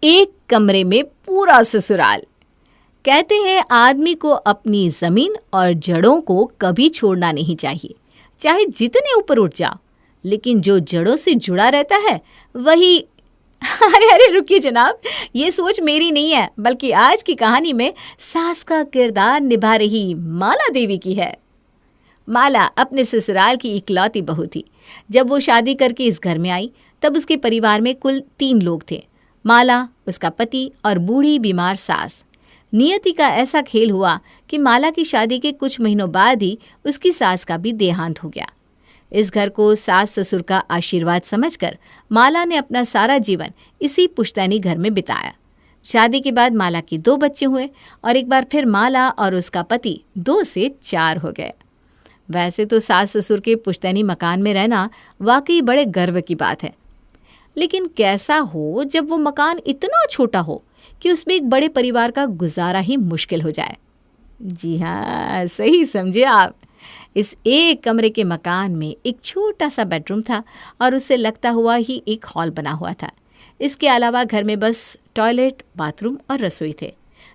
एक कमरे में पूरा ससुराल। कहते हैं आदमी को अपनी जमीन और जड़ों को कभी छोड़ना नहीं चाहिए, चाहे जितने ऊपर उठ जाओ, लेकिन जो जड़ों से जुड़ा रहता है वही अरे अरे रुकिए जनाब, ये सोच मेरी नहीं है, बल्कि आज की कहानी में सास का किरदार निभा रही माला देवी की है। माला अपने ससुराल की इकलौती बहू थी। जब वो शादी करके इस घर में आई तब उसके परिवार में कुल 3 लोग थे, माला, उसका पति और बूढ़ी बीमार सास। नियति का ऐसा खेल हुआ कि माला की शादी के कुछ महीनों बाद ही उसकी सास का भी देहांत हो गया। इस घर को सास ससुर का आशीर्वाद समझकर माला ने अपना सारा जीवन इसी पुश्तैनी घर में बिताया। शादी के बाद माला के 2 बच्चे हुए और एक बार फिर माला और उसका पति 2 से 4 हो गए। वैसे तो सास ससुर के पुश्तैनी मकान में रहना वाकई बड़े गर्व की बात है, लेकिन कैसा हो जब वो मकान इतना छोटा हो कि उसमें एक बड़े परिवार का गुजारा ही मुश्किल हो जाए। जी हाँ, सही समझे आप। इस एक कमरे के मकान में एक छोटा सा बेडरूम था और उससे लगता हुआ ही एक हॉल बना हुआ था। इसके अलावा घर में बस टॉयलेट, बाथरूम और रसोई थे।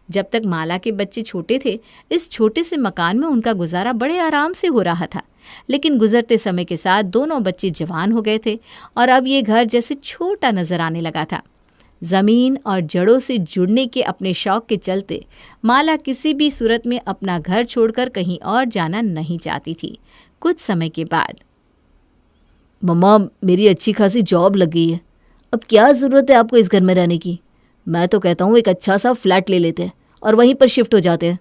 जब तक माला के बच्चे छोटे थे, इस छोटे से मकान में उनका गुजारा बड़े आराम से हो रहा था। लेकिन गुजरते समय के साथ दोनों बच्चे जवान हो गए थे और अब ये घर जैसे छोटा नजर आने लगा था। ज़मीन और जड़ों से जुड़ने के अपने शौक के चलते माला किसी भी सूरत में अपना घर छोड़कर कहीं और जाना नहीं चाहती थी। कुछ समय के बाद, मम्मा, मेरी अच्छी खासी जॉब लग गई है, अब क्या ज़रूरत है आपको इस घर में रहने की? मैं तो कहता हूँ एक अच्छा सा फ्लैट ले लेते हैं और वहीं पर शिफ्ट हो जाते हैं।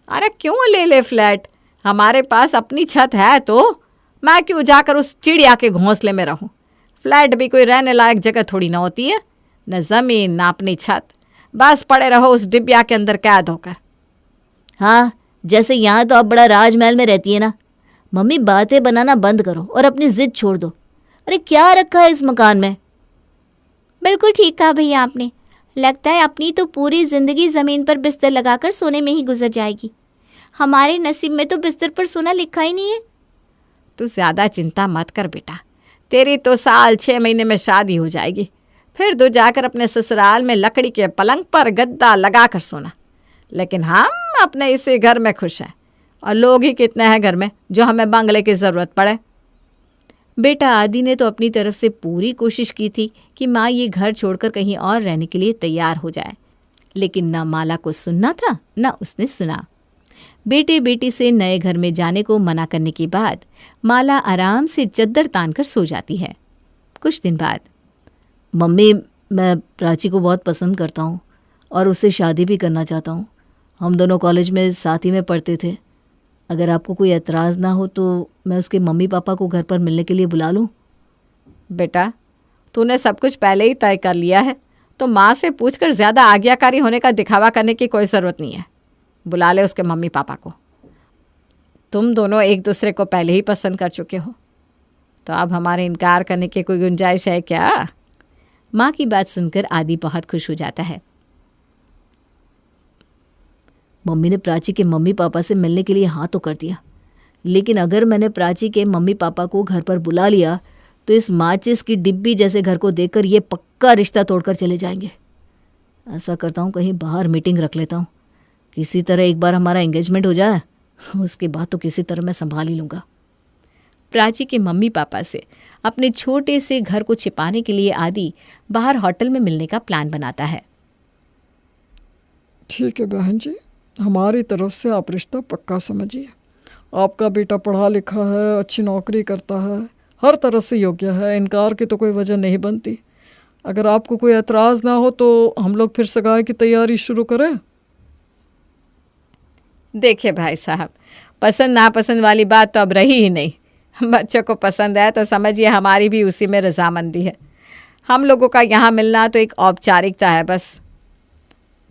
अरे क्यों ले ले फ्लैट, हमारे पास अपनी छत है तो मैं क्यों जाकर उस चिड़िया के घोंसले में रहूं। फ्लैट भी कोई रहने लायक जगह थोड़ी ना होती है, न ज़मीन न अपनी छत, बस पड़े रहो उस डिब्बिया के अंदर कैद होकर। हाँ, जैसे यहाँ तो आप बड़ा राजमहल में रहती है ना। मम्मी, बातें बनाना बंद करो और अपनी जिद छोड़ दो। अरे क्या रखा है इस मकान में? बिल्कुल ठीक कहा भैया आपने। लगता है अपनी तो पूरी जिंदगी ज़मीन पर बिस्तर लगाकर सोने में ही गुजर जाएगी। हमारे नसीब में तो बिस्तर पर सोना लिखा ही नहीं है। तू ज़्यादा चिंता मत कर बेटा, तेरी तो साल 6 महीने में शादी हो जाएगी, फिर तू जाकर अपने ससुराल में लकड़ी के पलंग पर गद्दा लगा कर सोना। लेकिन हम अपने इसी घर में खुश हैं, और लोग ही कितने हैं घर में जो हमें बंगले की ज़रूरत पड़े। बेटा आदि ने तो अपनी तरफ से पूरी कोशिश की थी कि माँ ये घर छोड़कर कहीं और रहने के लिए तैयार हो जाए, लेकिन न माला को सुनना था न उसने सुना। बेटे बेटी से नए घर में जाने को मना करने के बाद माला आराम से चद्दर तानकर सो जाती है। कुछ दिन बाद, मम्मी, मैं प्राची को बहुत पसंद करता हूँ और उससे शादी भी करना चाहता हूँ। हम दोनों कॉलेज में साथ ही में पढ़ते थे। अगर आपको कोई एतराज़ ना हो तो मैं उसके मम्मी पापा को घर पर मिलने के लिए बुला लूँ। बेटा, तूने सब कुछ पहले ही तय कर लिया है, तो माँ से पूछकर ज़्यादा आज्ञाकारी होने का दिखावा करने की कोई ज़रूरत नहीं है। बुला ले उसके मम्मी पापा को। तुम दोनों एक दूसरे को पहले ही पसंद कर चुके हो, तो अब हमारे इनकार करने की कोई गुंजाइश है क्या? माँ की बात सुनकर आदि बहुत खुश हो जाता है। मम्मी ने प्राची के मम्मी पापा से मिलने के लिए हाँ तो कर दिया, लेकिन अगर मैंने प्राची के मम्मी पापा को घर पर बुला लिया तो इस माचिस की डिब्बी जैसे घर को देखकर ये पक्का रिश्ता तोड़कर चले जाएंगे। ऐसा करता हूँ, कहीं बाहर मीटिंग रख लेता हूँ, किसी तरह एक बार हमारा एंगेजमेंट हो जाए, उसके बाद तो किसी तरह मैं संभाल ही लूँगा। प्राची के मम्मी पापा से अपने छोटे से घर को छिपाने के लिए आदि बाहर होटल में मिलने का प्लान बनाता है। ठीक है बहन जी, हमारी तरफ से आप रिश्ता पक्का समझिए। आपका बेटा पढ़ा लिखा है, अच्छी नौकरी करता है, हर तरह से योग्य है, इनकार की तो कोई वजह नहीं बनती। अगर आपको कोई एतराज़ ना हो तो हम लोग फिर सगाई की तैयारी शुरू करें। देखिए भाई साहब, पसंद नापसंद वाली बात तो अब रही ही नहीं। बच्चों को पसंद है तो समझिए हमारी भी उसी में रजामंदी है। हम लोगों का यहाँ मिलना तो एक औपचारिकता है बस।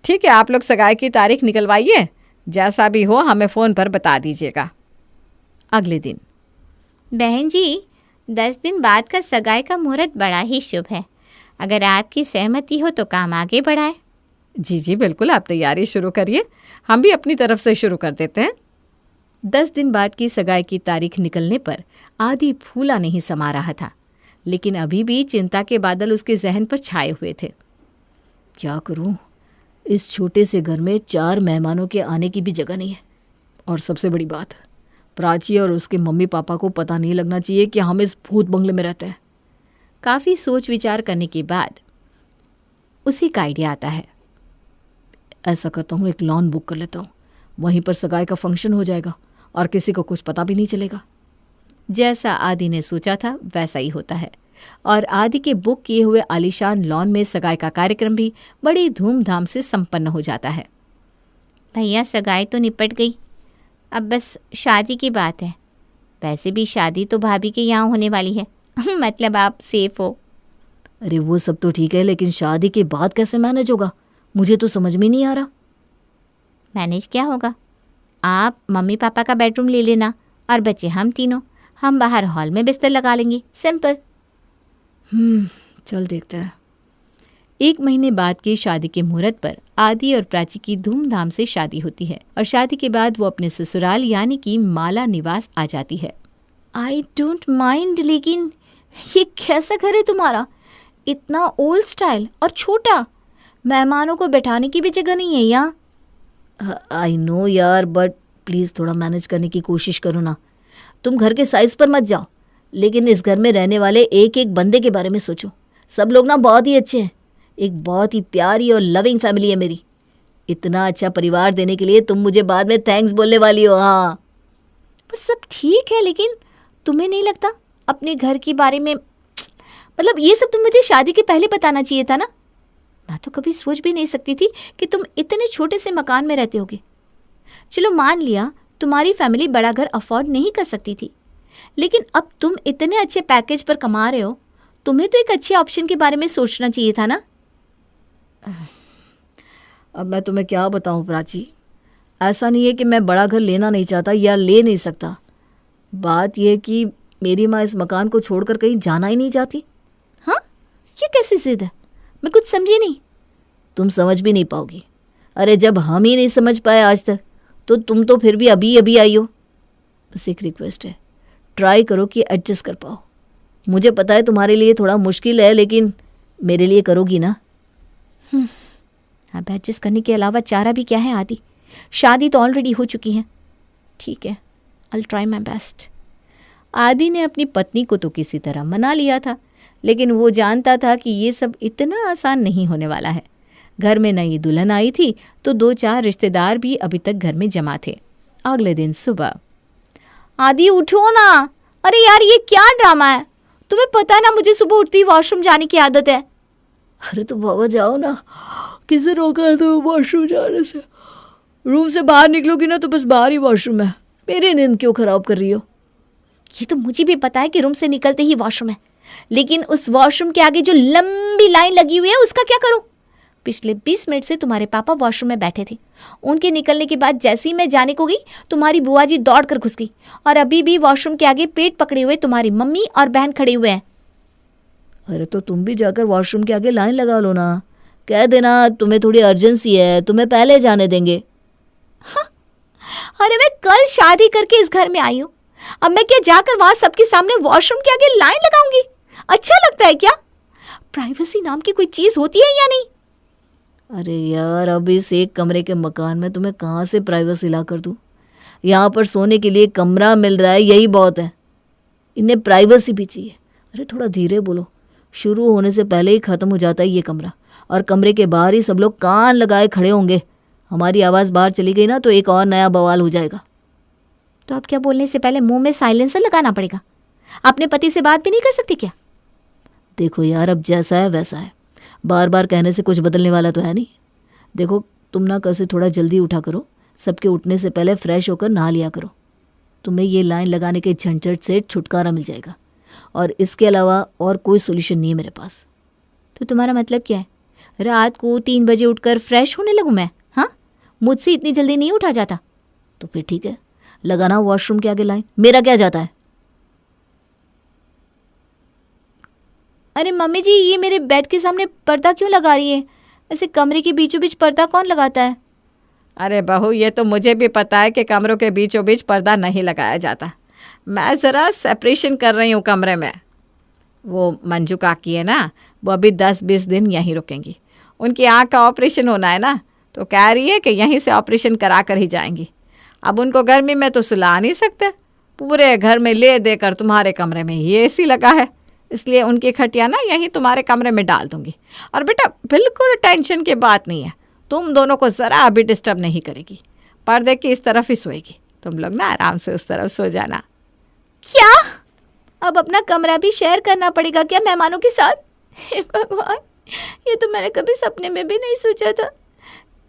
ठीक है, आप लोग सगाई की तारीख निकलवाइए, जैसा भी हो हमें फ़ोन पर बता दीजिएगा। अगले दिन, बहन जी, 10 दिन बाद का सगाई का मुहूर्त बड़ा ही शुभ है। अगर आपकी सहमति हो तो काम आगे बढ़ाएं। जी जी बिल्कुल, आप तैयारी शुरू करिए, हम भी अपनी तरफ से शुरू कर देते हैं। 10 दिन बाद की सगाई की तारीख निकलने पर आदि फूला नहीं समा रहा था, लेकिन अभी भी चिंता के बादल उसके जहन पर छाए हुए थे। क्या करूं? इस छोटे से घर में 4 मेहमानों के आने की भी जगह नहीं है। और सबसे बड़ी बात, प्राची और उसके मम्मी पापा को पता नहीं लगना चाहिए कि हम इस भूत बंगले में रहते हैं। काफ़ी सोच विचार करने के बाद उसी का आइडिया आता है। ऐसा करता हूँ, एक लॉन बुक कर लेता हूँ, वहीं पर सगाई का फंक्शन हो जाएगा और किसी को कुछ पता भी नहीं चलेगा। जैसा आदि ने सोचा था वैसा ही होता है और आदि के बुक किए हुए आलीशान लॉन में सगाई का कार्यक्रम भी बड़ी धूमधाम से संपन्न हो जाता है। भैया सगाई तो निपट गई, अब बस शादी की बात है। वैसे भी शादी तो भाभी के यहाँ होने वाली है मतलब आप सेफ हो। अरे वो सब तो ठीक है, लेकिन शादी के बाद कैसे मैनेज होगा? मुझे तो समझ में नहीं आ रहा। मैनेज क्या होगा? आप मम्मी पापा का बेडरूम ले लेना और बच्चे हम तीनों, हम बाहर हॉल में बिस्तर लगा लेंगे, सिंपल। चल देखते हैं। 1 महीने बाद की शादी के मुहूर्त पर आदि और प्राची की धूमधाम से शादी होती है और शादी के बाद वो अपने ससुराल यानी कि माला निवास आ जाती है। आई डोंट माइंड, लेकिन ये कैसा घर है तुम्हारा? इतना ओल्ड स्टाइल और छोटा, मेहमानों को बैठाने की भी जगह नहीं है यहाँ। आई नो यार, बट प्लीज़ थोड़ा मैनेज करने की कोशिश करो ना। तुम घर के साइज़ पर मत जाओ, लेकिन इस घर में रहने वाले एक एक बंदे के बारे में सोचो। सब लोग ना बहुत ही अच्छे हैं। एक बहुत ही प्यारी और लविंग फैमिली है मेरी। इतना अच्छा परिवार देने के लिए तुम मुझे बाद में थैंक्स बोलने वाली हो। हाँ, वो सब ठीक है, लेकिन तुम्हें नहीं लगता अपने घर के बारे में, मतलब ये सब तुम मुझे शादी के पहले बताना चाहिए था ना। मैं तो कभी सोच भी नहीं सकती थी कि तुम इतने छोटे से मकान में रहते होगे। चलो मान लिया तुम्हारी फैमिली बड़ा घर अफोर्ड नहीं कर सकती थी, लेकिन अब तुम इतने अच्छे पैकेज पर कमा रहे हो, तुम्हें तो एक अच्छे ऑप्शन के बारे में सोचना चाहिए था ना। अब मैं तुम्हें क्या बताऊं प्राची, ऐसा नहीं है कि मैं बड़ा घर लेना नहीं चाहता या ले नहीं सकता। बात यह कि मेरी माँ इस मकान को छोड़कर कहीं जाना ही नहीं चाहती। हाँ, ये कैसी जिद है? मैं कुछ समझी नहीं। तुम समझ भी नहीं पाओगी। अरे जब हम ही नहीं समझ पाए आज तक, तो तुम तो फिर भी अभी अभी आई हो। बस एक रिक्वेस्ट है, ट्राई करो कि एडजस्ट कर पाओ। मुझे पता है तुम्हारे लिए थोड़ा मुश्किल है, लेकिन मेरे लिए करोगी ना? अब एडजस्ट करने के अलावा चारा भी क्या है आदि? शादी तो ऑलरेडी हो चुकी है। ठीक है, आई ट्राई माई बेस्ट। आदि ने अपनी पत्नी को तो किसी तरह मना लिया था, लेकिन वो जानता था कि ये सब इतना आसान नहीं होने वाला है। घर में नई दुल्हन आई थी तो 2-4 रिश्तेदार भी अभी तक घर में जमा थे। अगले दिन सुबह, आदि उठो ना। अरे यार ये क्या ड्रामा है? तुम्हें पता है ना मुझे सुबह उठती ही वॉशरूम जाने की आदत है। अरे तो बाबा जाओ ना, किसे रोका है तो वॉशरूम जाने से? रूम से बाहर निकलोगी ना तो बस बाहर ही वॉशरूम है। मेरी नींद क्यों खराब कर रही हो? ये तो मुझे भी पता है कि रूम से निकलते ही वॉशरूम है, लेकिन उस वॉशरूम के आगे जो लंबी लाइन लगी हुई है उसका क्या करूं? पिछले 20 मिनट से तुम्हारे पापा वॉशरूम में बैठे थे। उनके निकलने के बाद जैसे ही मैं जाने को गई, तुम्हारी बुआ जी दौड़ कर घुस गई और अभी भी वॉशरूम के आगे पेट पकड़े हुए तुम्हारी मम्मी और बहन खड़े हुए हैं। अरे तो तुम भी जाकर वॉशरूम के आगे लाइन लगा लो ना। कह देना तुम्हें थोड़ी अर्जेंसी है, तुम्हें पहले जाने देंगे। हाँ, अरे मैं कल शादी करके इस घर में आई हूँ, अब मैं क्या जाकर वहां सबके सामने वॉशरूम के आगे लाइन लगाऊंगी? अच्छा लगता है क्या? प्राइवेसी नाम की कोई चीज होती है या नहीं? अरे यार, अब इस एक कमरे के मकान में तुम्हें कहाँ से प्राइवेसी ला कर दूँ? यहाँ पर सोने के लिए कमरा मिल रहा है, यही बहुत है। इन्हें प्राइवेसी भी चाहिए। अरे थोड़ा धीरे बोलो, शुरू होने से पहले ही ख़त्म हो जाता है ये कमरा, और कमरे के बाहर ही सब लोग कान लगाए खड़े होंगे। हमारी आवाज़ बाहर चली गई ना तो एक और नया बवाल हो जाएगा। तो अब क्या बोलने से पहले मुंह में साइलेंसर लगाना पड़ेगा? अपने पति से बात भी नहीं कर सकती क्या? देखो यार, अब जैसा है वैसा है, बार बार कहने से कुछ बदलने वाला तो है नहीं। देखो तुम ना कल से थोड़ा जल्दी उठा करो, सबके उठने से पहले फ्रेश होकर नहा लिया करो। तुम्हें ये लाइन लगाने के झंझट से छुटकारा मिल जाएगा, और इसके अलावा और कोई सोल्यूशन नहीं है मेरे पास। तो तुम्हारा मतलब क्या है? रात को 3 बजे उठकर फ्रेश होने लगूं मैं? हाँ, मुझसे इतनी जल्दी नहीं उठा जाता। तो फिर ठीक है, लगाना वॉशरूम के आगे लाइन, मेरा क्या जाता है। अरे मम्मी जी, ये मेरे बेड के सामने पर्दा क्यों लगा रही है? ऐसे कमरे के बीचों बीच पर्दा कौन लगाता है? अरे बहू, ये तो मुझे भी पता है कि कमरों के बीचों बीच पर्दा नहीं लगाया जाता। मैं ज़रा सेपरेशन कर रही हूँ कमरे में। वो मंजू काकी है ना, वो अभी 10-20 दिन यहीं रुकेंगी। उनकी आँख का ऑपरेशन होना है ना, तो कह रही है कि यहीं से ऑपरेशन करा कर ही जाएंगी। अब उनको गर्मी में तो सुला नहीं सकते, पूरे घर में ले देकर तुम्हारे कमरे में ही एसी लगा है, इसलिए उनकी खटिया ना यहीं तुम्हारे कमरे में डाल दूंगी। और बेटा बिल्कुल टेंशन की बात नहीं है, तुम दोनों को ज़रा भी डिस्टर्ब नहीं करेगी, पर्दे की इस तरफ ही सोएगी, तुम लोग ना आराम से उस तरफ सो जाना। क्या अब अपना कमरा भी शेयर करना पड़ेगा क्या मेहमानों के साथ? हे भगवान, ये तो मैंने कभी सपने में भी नहीं सोचा था।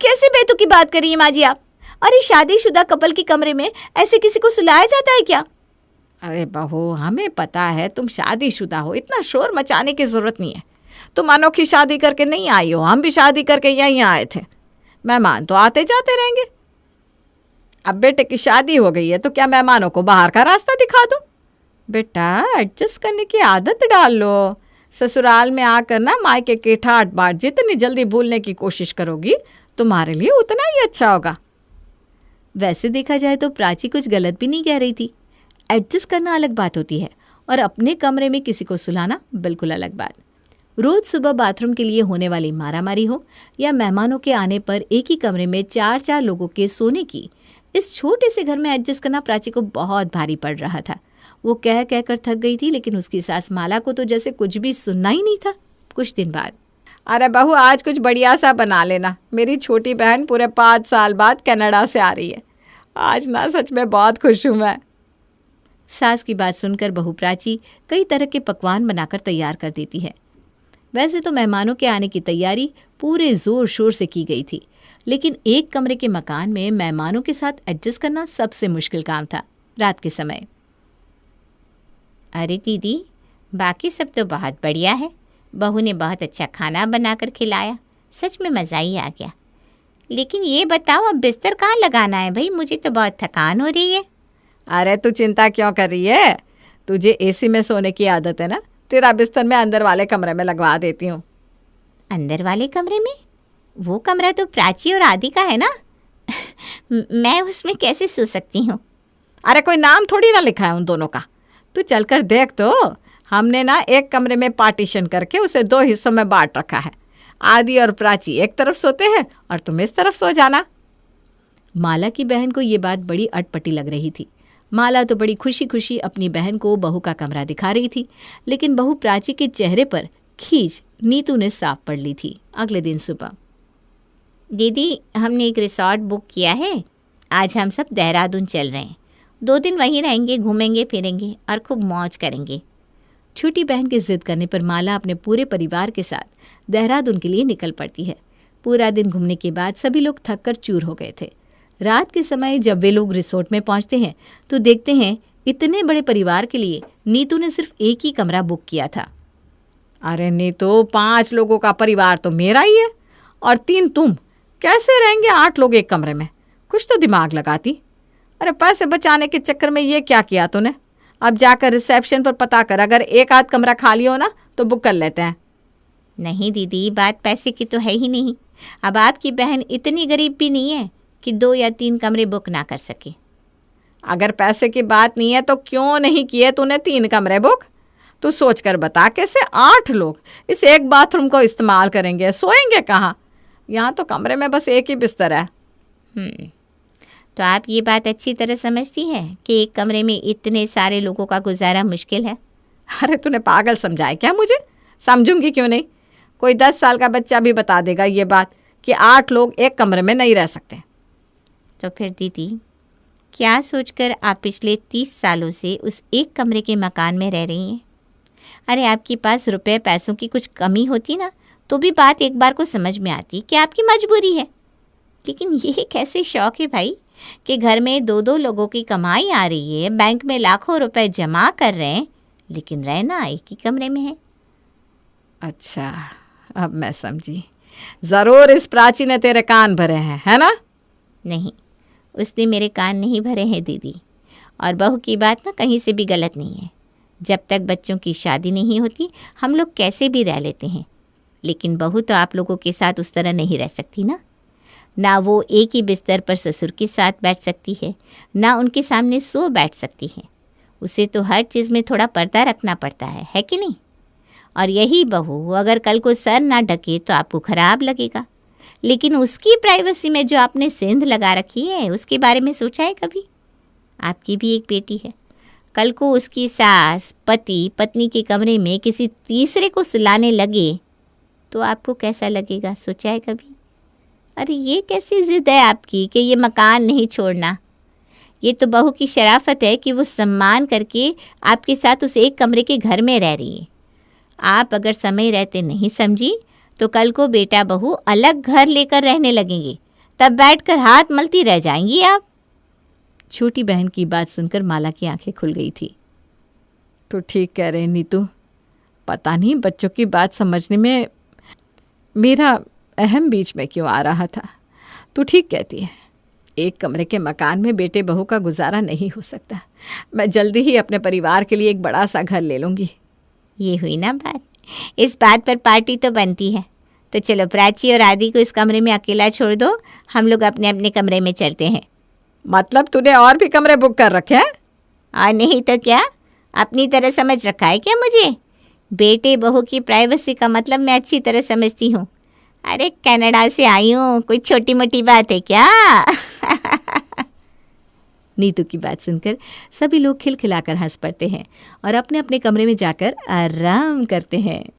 कैसे बेतुकी बात कर रही हैं माँ जी आप? अरे शादीशुदा कपल के कमरे में ऐसे किसी को सुलाया जाता है क्या? अरे बहू, हमें पता है तुम शादीशुदा हो, इतना शोर मचाने की ज़रूरत नहीं है। तुम अनोखी शादी करके नहीं आई हो, हम भी शादी करके यहीं आए थे, मेहमान तो आते जाते रहेंगे। अब बेटे की शादी हो गई है तो क्या मेहमानों को बाहर का रास्ता दिखा दूं? बेटा एडजस्ट करने की आदत डाल लो। ससुराल में आकर ना मायके के ठाट बाट जितनी जल्दी भूलने की कोशिश करोगी तुम्हारे लिए उतना ही अच्छा होगा। वैसे देखा जाए तो प्राची कुछ गलत भी नहीं कह रही थी। एडजस्ट करना अलग बात होती है और अपने कमरे में किसी को सुलाना बिल्कुल अलग बात। रोज सुबह बाथरूम के लिए होने वाली मारामारी हो या मेहमानों के आने पर एक ही कमरे में 4-4 लोगों के सोने की, इस छोटे से घर में एडजस्ट करना प्राची को बहुत भारी पड़ रहा था। वो कह कहकर थक गई थी, लेकिन उसकी सास माला को तो जैसे कुछ भी सुनना ही नहीं था। कुछ दिन बाद, अरे बहू आज कुछ बढ़िया सा बना लेना, मेरी छोटी बहन पूरे 5 साल बाद कनाडा से आ रही है, आज ना सच में बहुत खुश हूँ मैं। सास की बात सुनकर बहू प्राची कई तरह के पकवान बनाकर तैयार कर देती है। वैसे तो मेहमानों के आने की तैयारी पूरे जोर शोर से की गई थी, लेकिन एक कमरे के मकान में मेहमानों के साथ एडजस्ट करना सबसे मुश्किल काम था रात के समय। अरे दीदी, बाकी सब तो बहुत बढ़िया है, बहू ने बहुत अच्छा खाना बनाकर खिलाया, सच में मज़ा ही आ गया। लेकिन ये बताओ अब बिस्तर कहाँ लगाना है भाई, मुझे तो बहुत थकान हो रही है। अरे तू चिंता क्यों कर रही है, तुझे एसी में सोने की आदत है ना, तेरा बिस्तर मैं अंदर वाले कमरे में लगवा देती हूँ। अंदर वाले कमरे में? वो कमरा तो प्राची और आदि का है ना मैं उसमें कैसे सो सकती हूँ? अरे कोई नाम थोड़ी ना लिखा है उन दोनों का, तू चलकर देख तो। हमने ना एक कमरे में पार्टीशन करके उसे 2 हिस्सों में बांट रखा है। आदि और प्राची एक तरफ सोते हैं और तुम इस तरफ सो जाना। माला की बहन को ये बात बड़ी अटपटी लग रही थी। माला तो बड़ी खुशी खुशी अपनी बहन को बहू का कमरा दिखा रही थी, लेकिन बहू प्राची के चेहरे पर खींच नीतू ने साफ पढ़ ली थी। अगले दिन सुबह, दीदी हमने एक रिसॉर्ट बुक किया है, आज हम सब देहरादून चल रहे हैं, 2 दिन वहीं रहेंगे, घूमेंगे फिरेंगे और खूब मौज करेंगे। छोटी बहन की जिद करने पर माला अपने पूरे परिवार के साथ देहरादून के लिए निकल पड़ती है। पूरा दिन घूमने के बाद सभी लोग थक कर चूर हो गए थे। रात के समय जब वे लोग रिसोर्ट में पहुंचते हैं तो देखते हैं इतने बड़े परिवार के लिए नीतू ने सिर्फ एक ही कमरा बुक किया था। अरे नीतू, 5 लोगों का परिवार तो मेरा ही है और 3 तुम, कैसे रहेंगे 8 लोग एक कमरे में? कुछ तो दिमाग लगाती। अरे पैसे बचाने के चक्कर में ये क्या किया तूने? अब जाकर रिसेप्शन पर पता कर, अगर एक आध कमरा खाली हो ना तो बुक कर लेते हैं। नहीं दीदी, बात पैसे की तो है ही नहीं। अब आपकी बहन इतनी गरीब भी नहीं है कि 2 या 3 कमरे बुक ना कर सके। अगर पैसे की बात नहीं है तो क्यों नहीं किए तूने 3 कमरे बुक? तू सोच कर बता, कैसे 8 लोग इस एक बाथरूम को इस्तेमाल करेंगे? सोएंगे कहाँ? यहाँ तो कमरे में बस एक ही बिस्तर है। तो आप ये बात अच्छी तरह समझती हैं कि एक कमरे में इतने सारे लोगों का गुजारा मुश्किल है। अरे तूने पागल समझाया क्या मुझे? समझूंगी क्यों नहीं, कोई 10 साल का बच्चा भी बता देगा ये बात कि 8 लोग एक कमरे में नहीं रह सकते। तो फिर दीदी, क्या सोचकर आप पिछले 30 सालों से उस एक कमरे के मकान में रह रही हैं? अरे आपके पास रुपए पैसों की कुछ कमी होती ना तो भी बात एक बार को समझ में आती कि आपकी मजबूरी है। लेकिन ये कैसे शौक है भाई कि घर में 2-2 लोगों की कमाई आ रही है, बैंक में लाखों रुपए जमा कर रहे हैं, लेकिन रहना एक ही कमरे में है। अच्छा, अब मैं समझी। ज़रूर इस प्राची ने तेरे कान भरे हैं, है ना? नहीं, उसने मेरे कान नहीं भरे हैं दीदी। और बहू की बात ना कहीं से भी गलत नहीं है। जब तक बच्चों की शादी नहीं होती हम लोग कैसे भी रह लेते हैं, लेकिन बहू तो आप लोगों के साथ उस तरह नहीं रह सकती ना वो एक ही बिस्तर पर ससुर के साथ बैठ सकती है, ना उनके सामने सो बैठ सकती है। उसे तो हर चीज़ में थोड़ा पर्दा रखना पड़ता है कि नहीं? और यही बहू अगर कल को सर ना ढके तो आपको खराब लगेगा। लेकिन उसकी प्राइवेसी में जो आपने सेंध लगा रखी है उसके बारे में सोचा है कभी? आपकी भी एक बेटी है, कल को उसकी सास पति पत्नी के कमरे में किसी तीसरे को सुलाने लगे तो आपको कैसा लगेगा, सोचा है कभी? अरे ये कैसी ज़िद है आपकी कि ये मकान नहीं छोड़ना? ये तो बहू की शराफत है कि वो सम्मान करके आपके साथ उस एक कमरे के घर में रह रही है। आप अगर समय रहते नहीं समझी तो कल को बेटा बहू अलग घर लेकर रहने लगेंगे, तब बैठकर हाथ मलती रह जाएंगी आप। छोटी बहन की बात सुनकर माला की आंखें खुल गई थी। तो ठीक कह रहे नीतू, पता नहीं बच्चों की बात समझने में मेरा अहम बीच में क्यों आ रहा था। तू ठीक कहती है, एक कमरे के मकान में बेटे बहू का गुजारा नहीं हो सकता। मैं जल्दी ही अपने परिवार के लिए एक बड़ा सा घर ले लूँगी। ये हुई ना बात, इस बात पर पार्टी तो बनती है। तो चलो प्राची और आदि को इस कमरे में अकेला छोड़ दो, हम लोग अपने अपने कमरे में चलते हैं। मतलब तूने और भी कमरे बुक कर रखे हैं? और नहीं तो क्या, अपनी तरह समझ रखा है क्या मुझे? बेटे बहू की प्राइवेसी का मतलब मैं अच्छी तरह समझती हूँ। अरे कनाडा से आई हूँ, कोई छोटी मोटी बात है क्या? नीतू की बात सुनकर सभी लोग खिलखिलाकर हंस पड़ते हैं और अपने अपने कमरे में जाकर आराम करते हैं।